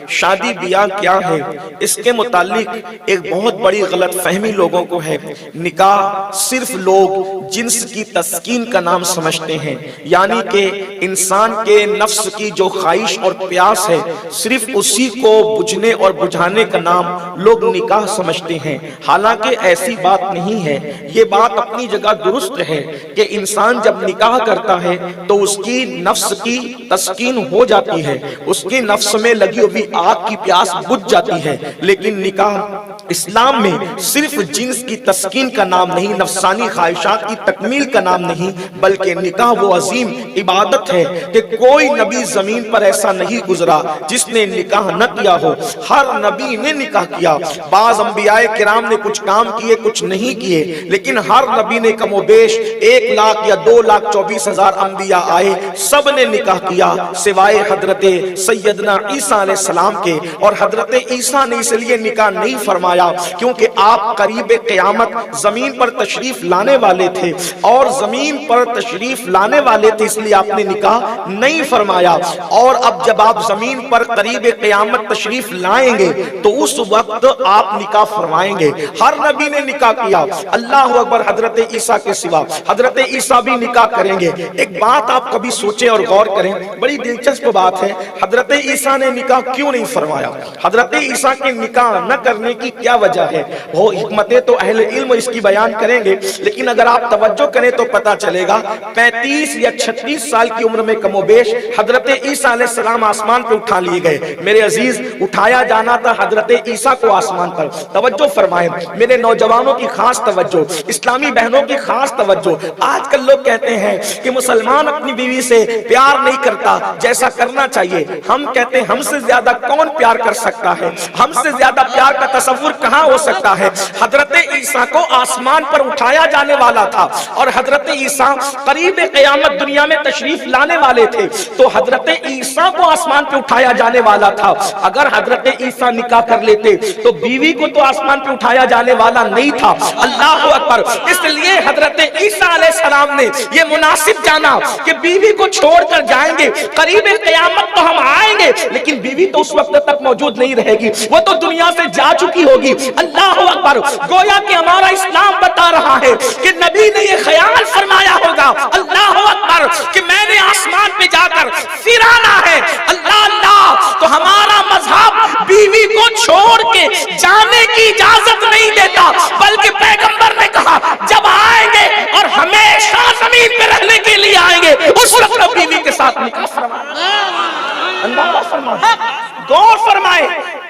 شادی بیاہ کیا ہے، اس کے متعلق ایک بہت بڑی غلط فہمی لوگوں کو ہے۔ نکاح صرف لوگ جنس کی تسکین کا نام سمجھتے ہیں، یعنی کہ انسان کے نفس کی جو خواہش اور پیاس ہے صرف اسی کو بجھنے اور بجھانے کا نام لوگ نکاح سمجھتے ہیں، حالانکہ ایسی بات نہیں ہے۔ یہ بات اپنی جگہ درست ہے کہ انسان جب نکاح کرتا ہے تو اس کی نفس کی تسکین ہو جاتی ہے، اس کی نفس میں لگی ہوئی آگ کی پیاس بجھ جاتی ہے، لیکن نکاح اسلام میں صرف جنس کی تسکین کا نام نہیں، نفسانی خواہشات کی تکمیل کا نام نہیں، بلکہ نکاح وہ عظیم عبادت ہے کہ کوئی نبی زمین پر ایسا نہیں گزرا جس نے نکاح نہ کیا ہو۔ ہر نبی نے نکاح کیا، بعض انبیاء کرام نے کچھ کام کیے کچھ نہیں کیے، لیکن ہر نبی نے کم و بیش 1,00,000 یا 2,24,000 انبیاء آئے، سب نے نکاح کیا سوائے حضرت سیدنا عیسیٰ علیہ السلام کے۔ اور حضرت عیسیٰ نے اس لیے نکاح نہیں فرمایا کیونکہ آپ قریب قیامت زمین پر تشریف لانے والے تھے، اور زمین پر تشریف لانے والے تھے اس لیے آپ نے نکاح نہیں فرمایا۔ اور اب جب آپ زمین پر قریب قیامت تشریف لائیں گے تو اس وقت آپ نکاح فرمائیں گے۔ ہر نبی نے نکاح کیا، اللہ اکبر، حضرت عیسیٰ کے سوا حضرت عیسیٰ بھی نکاح کریں گے۔ ایک بات آپ کبھی سوچیں اور غور کریں، بڑی دلچسپ بات ہے، حضرت عیسیٰ نے نکاح کیوں نہیں فرمایا؟ حضرت عیسیٰ کے نکاح نہ کرنے کی کیا وجہ ہے؟ وہ حکمتیں تو اہل علم اس کی بیان کریں گے، لیکن اگر آپ توجہ کریں تو پتا چلے گا 35 یا 36 سال کی عمر میں کم و بیش حضرت عیسیٰ علیہ السلام آسمان پہ اٹھا لیے گئے۔ میرے عزیز، اٹھایا جانا تھا حضرت عیسیٰ کو آسمان پر۔ توجہ فرمائیں، میرے نوجوانوں کی خاص توجہ، اسلامی بہنوں کی خاص توجہ۔ آج کل لوگ کہتے ہیں کہ مسلمان اپنی بیوی سے پیار نہیں کرتا جیسا کرنا چاہیے۔ ہم کہتے ہیں ہم سے زیادہ کون پیار کر سکتا ہے؟ ہم سے زیادہ پیار کا تصور کہاں ہو سکتا ہے؟ حضرت عیسیٰ کو آسمان پر اٹھایا جانے والا تھا، اور حضرت عیسیٰ قریب قیامت دنیا میں تشریف لانے والے تھے، تو حضرت عیسیٰ کو آسمان پہ اٹھایا جانے والا تھا۔ اگر حضرت عیسیٰ نکاح کر لیتے تو بیوی کو تو آسمان پہ اٹھایا جانے والا نہیں تھا۔ اللہ اکبر! اس لیے حضرت عیسیٰ علیہ السلام نے یہ مناسب جانا کہ بیوی کو چھوڑ کر جائیں گے، قریب قیامت تو ہم آئیں گے لیکن بیوی تو اس وقت تک موجود نہیں رہے گی، وہ تو دنیا سے جا چکی ہوگی۔ اللہ اکبر! گویا کہ ہمارا اسلام بتا رہا ہے کہ نبی نے یہ خیال فرمایا ہوگا، اللہ اکبر، کہ میں نے آسمان پہ جا کر پھر آنا ہے۔ اللہ اللہ! تو ہمارا مذہب بیوی کو چھوڑ کے جانے کی اجازت نہیں دیتا، بلکہ پیغمبر نے کہا جب آئیں گے اور ہمیشہ زمین پہ رہنے کے لیے آئیں گے اس وقت بیوی کے ساتھ نکاح فرمائیں۔ اندازہ فرمائیں، غور فرمائیں،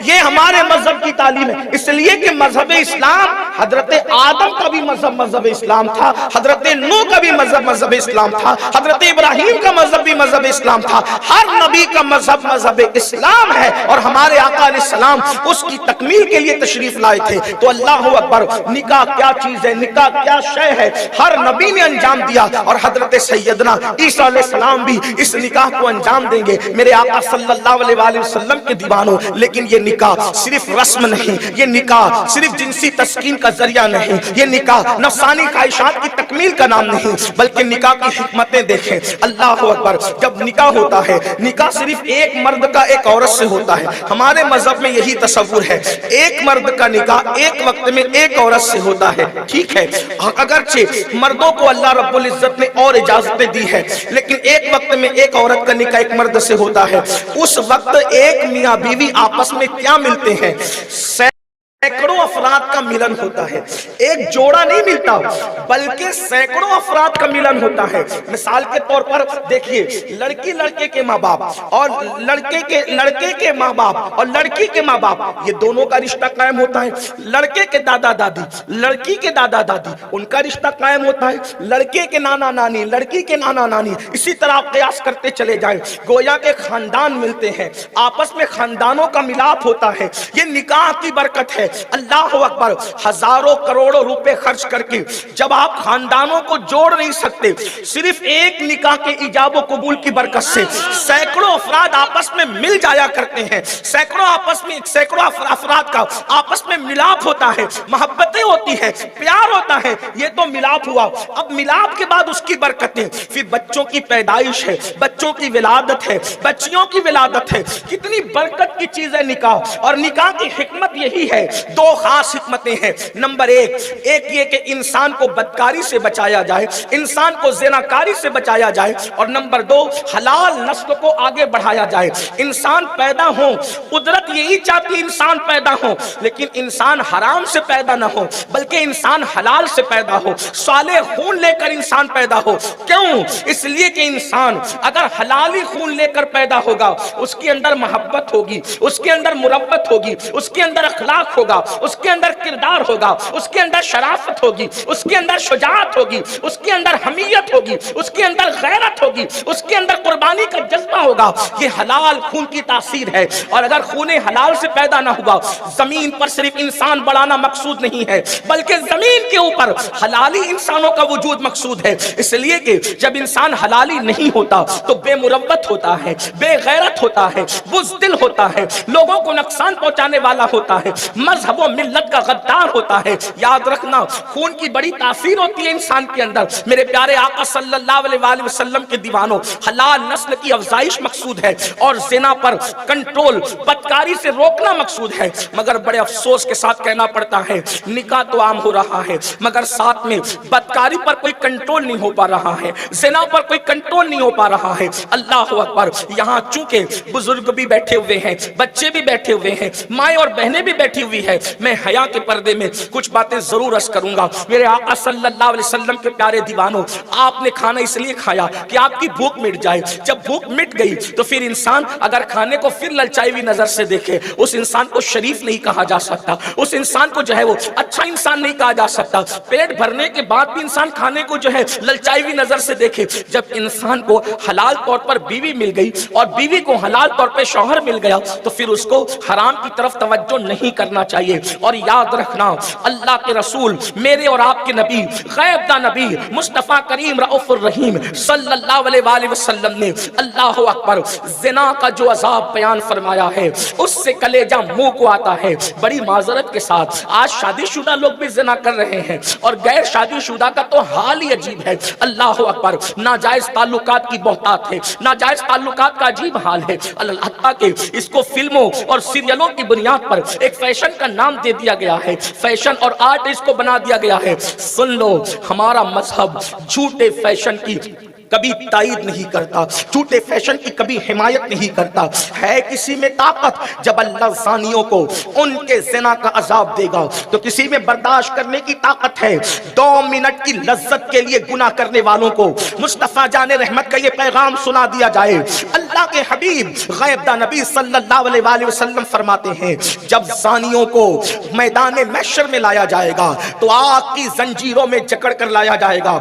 یہ ہمارے مذہب کی تعلیم ہے۔ اس لیے کہ مذہب اسلام، حضرت آدم کا بھی مذہب اسلام تھا، حضرت نوح کا بھی مذہب اسلام تھا، حضرت ابراہیم کا مذہب بھی مذہب اسلام تھا۔ ہر نبی کا مذہب اسلام ہے، اور ہمارے آقا علیہ السلام اس کی تکمیل کے لیے تشریف لائے تھے۔ تو اللہ اکبر! نکاح کیا چیز ہے، نکاح کیا شے ہے، ہر نبی نے انجام دیا، اور حضرت سیدنا عیسیٰ علیہ السلام بھی اس نکاح کو انجام دیں گے۔ میرے آقا صلی اللہ علیہ وسلم کے دیوانوں، لیکن یہ نکاح صرف رسم نہیں، یہ نکاح صرف جنسی تسکین کا ذریعہ نہیں، یہ نکاح نفسانی خواہشات کی تکمیل کا نام نہیں، بلکہ نکاح کی حکمتیں دیکھیں۔ اللہ اکبر! جب نکاح ہوتا ہے، نکاح صرف ایک مرد کا ایک عورت سے ہوتا ہے۔ ہمارے مذہب میں یہی تصور ہے، ایک مرد کا نکاح ایک وقت میں ایک عورت سے ہوتا ہے، ٹھیک ہے؟ اگرچہ مردوں کو اللہ رب العزت نے اور اجازتیں دی ہے، لیکن ایک وقت میں ایک عورت کا نکاح ایک مرد سے ہوتا ہے۔ اس وقت ایک میاں بیوی آپس میں کیا ملتے ہیں؟ سینکڑوں افراد کا ملن ہوتا ہے۔ ایک جوڑا نہیں ملتا بلکہ سینکڑوں افراد کا ملن ہوتا ہے۔ مثال کے طور پر دیکھیے، لڑکی لڑکے کے ماں باپ اور لڑکے کے ماں باپ اور لڑکی کے ماں باپ، یہ دونوں کا رشتہ قائم ہوتا ہے۔ لڑکے کے دادا دادی، لڑکی کے دادا دادی، ان کا رشتہ قائم ہوتا ہے۔ لڑکے کے نانا نانی، لڑکی کے نانا نانی، اسی طرح قیاس کرتے چلے جائیں، گویا کے خاندان ملتے ہیں، آپس میں خاندانوں کا ملاپ ہوتا ہے۔ یہ نکاح کی برکت ہے۔ اللہ اکبر، ہزاروں کروڑوں روپے خرچ کر کے جب آپ خاندانوں کو جوڑ نہیں سکتے، صرف ایک نکاح کے ایجاب و قبول کی برکت سے سینکڑوں افراد آپس میں مل جایا کرتے ہیں، سینکڑوں افراد کا آپس میں ملاپ ہوتا ہے، محبتیں ہوتی ہیں، پیار ہوتا ہے، یہ تو ملاپ ہوا۔ اب ملاپ کے بعد اس کی برکتیں، پھر بچوں کی پیدائش ہے، بچوں کی ولادت ہے، بچیوں کی ولادت ہے، کتنی برکت کی چیز ہے نکاح۔ اور نکاح کی حکمت یہی ہے، دو خاص حکمتیں ہیں۔ نمبر ایک یہ کہ انسان کو بدکاری سے بچایا جائے، انسان کو زناکاری سے بچایا جائے، اور نمبر دو حلال نسل کو آگے بڑھایا جائے۔ انسان پیدا ہو، قدرت یہی چاہتی انسان پیدا ہو، لیکن انسان حرام سے پیدا نہ ہو بلکہ انسان حلال سے پیدا ہو، صالح خون لے کر انسان پیدا ہو۔ کیوں؟ اس لیے کہ انسان اگر حلالی خون لے کر پیدا ہوگا، اس کے اندر محبت ہوگی، اس کے اندر مربت ہوگی، اس کے اندر اخلاق ہوگا، اس کے اندر کردار ہوگا، اس کے اندر شرافت ہوگی، اس کے اندر شجاعت ہوگی، اس کے اندر حمیت ہوگی، اس کے اندر غیرت ہوگی، اس کے اندر قربانی کا جذبہ ہوگا۔ یہ حلال خون کی تاثیر ہے۔ اور اگر خون حلال سے پیدا نہ ہوا، زمین پر صرف انسان بڑھانا مقصود نہیں ہے بلکہ زمین کے اوپر حلالی انسانوں کا وجود مقصود ہے۔ اس لیے کہ جب انسان حلالی نہیں ہوتا تو بے مربت ہوتا ہے، بے غیرت ہوتا ہے، بزدل ہوتا ہے، لوگوں کو نقصان پہنچانے والا ہوتا ہے، مذہب و ملت کا غدار ہوتا ہے۔ یاد رکھنا، خون کی بڑی تاثیر ہوتی ہے انسان کے اندر۔ میرے پیارے آقا صلی اللہ علیہ وآلہ وسلم کے دیوانوں، حلال نسل کی افزائش مقصود ہے اور زنا پر کنٹرول، بدکاری سے روکنا مقصود ہے۔ مگر بڑے افسوس کے ساتھ کہنا پڑتا ہے، نکاح تو عام ہو رہا ہے مگر ساتھ میں بدکاری پر کوئی کنٹرول نہیں ہو پا رہا ہے، زنا پر کوئی کنٹرول نہیں ہو پا رہا ہے۔ اللہ اکبر۔ یہاں چونکہ بزرگ بھی بیٹھے ہوئے ہیں، بچے بھی بیٹھے ہوئے ہیں، مائیں اور بہنیں بھی بیٹھی ہوئی ہیں، میں حیا کے پردے میں کچھ باتیں ضرور عرض کروں گا۔ میرے آقا صلی اللہ علیہ وسلم کے پیارے دیوانوں، آپ نے کھانا اس لیے کھایا کہ آپ کی بھوک مٹ جائے۔ جب بھوک مٹ گئی تو پھر انسان اگر کھانے کو پھر للچائی ہوئی نظر سے دیکھے، اس انسان کو شریف نہیں کہا جا سکتا، اس انسان کو جو ہے وہ اچھا انسان نہیں کہا جا سکتا۔ پیٹ بھرنے کے بعد بھی انسان کھانے کو جو ہے للچائی ہوئی نظر سے دیکھے۔ جب انسان کو حلال طور پر بیوی مل گئی اور بیوی کو حلال طور پر شوہر مل گیا تو پھر اس کو حرام کی طرف توجہ نہیں کرنا چاہیے۔ اور یاد رکھنا، اللہ کے رسول، میرے اور آپ کے نبی، غیب دا نبی مصطفیٰ کریم رؤوف الرحیم صلی اللہ علیہ وآلہ وسلم نے اللہ اکبر زنا کا جو عذاب بیان فرمایا ہے، اس سے کلیجہ منہ کو آتا ہے۔ بڑی معذرت کے ساتھ آج شادی شدہ لوگ بھی زنا کر رہے ہیں اور غیر شادی شدہ کا تو حال ہی عجیب ہے۔ اللہ اکبر۔ ناجائز تعلقات کی بہتات ہے، ناجائز تعلقات کا عجیب حال ہے، حتیٰ کہ اس کو فلموں اور سیریلوں کی بنیاد پر ایک فیشن کا نام دے دیا گیا ہے، فیشن اور آرٹ اس کو بنا دیا گیا ہے۔ سن لو، ہمارا مذہب جھوٹے فیشن کی کبھی تائید نہیں کرتا، جھوٹے فیشن کی کبھی حمایت نہیں کرتا۔ ہے کسی میں طاقت، جب اللہ زانیوں کو ان کے زنا کا عذاب دے گا تو کسی میں برداشت کرنے کی طاقت ہے۔ 2 منٹ کی لذت کے لیے گناہ کرنے والوں کو مصطفیٰ جان رحمت کا یہ پیغام سنا دیا جائے۔ اللہ کے حبیب غیب دا نبی صلی اللہ علیہ وآلہ وسلم فرماتے ہیں، جب زانیوں کو میدان محشر میں لایا جائے گا تو آگ کی زنجیروں میں جکڑ کر لایا جائے گا۔